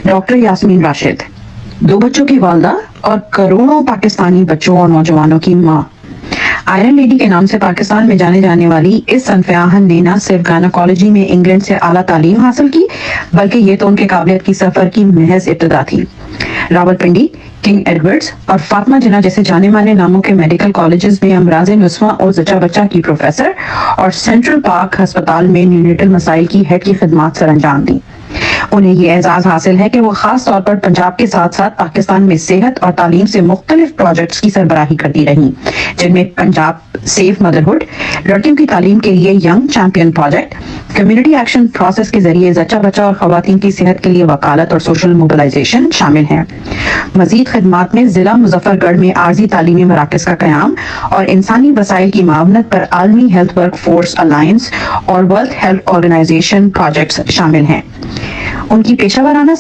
Doctor Yasmin Rashid 2 بچوں کی والدہ اور کروڑوں پاکستانی بچوں اور نوجوانوں کی ماں. آئرن لیڈی کے نام سے پاکستان میں جانے جانے والی اس صنف-ے-آہن نے نہ صرف گائنیکالوجی میں انگلینڈ سے اعلیٰ تعلیم حاصل کی بلکہ یہ تو ان کے قابلیت کی سفر کی محض ابتدا تھی. راولپنڈی، کنگ ایڈورڈز اور فاطمہ جناح جیسے جانے مانے ناموں کے میڈیکل کالجز میں امراض نسواں اور زچہ بچہ کی پروفیسر اور سینٹرل پارک ہسپتال میں نیونیٹل مسائل کی ہیڈ کی خدمات سر انجام دیں. انہیں یہ اعزاز حاصل ہے کہ وہ خاص طور پر پنجاب کے ساتھ ساتھ پاکستان میں صحت اور تعلیم سے مختلف پروجیکٹس کی سربراہی کرتی رہیں، جن میں پنجاب سیف مدرہڈ، لڑکیوں کی تعلیم کے لیے young champion project, community action process کے ذریعے زچہ بچہ اور خواتین کی صحت کے لیے وکالت اور سوشل موبلائزیشن شامل ہیں. مزید خدمات میں ضلع مظفر گڑھ میں عارضی تعلیمی مراکز کا قیام اور انسانی وسائل کی معاونت پر عالمی ہیلتھ ورک فورس الائنس اور ورلڈ ہیلتھ آرگنائزیشن پروجیکٹس شامل ہیں. ان کی پیشہ ورانہ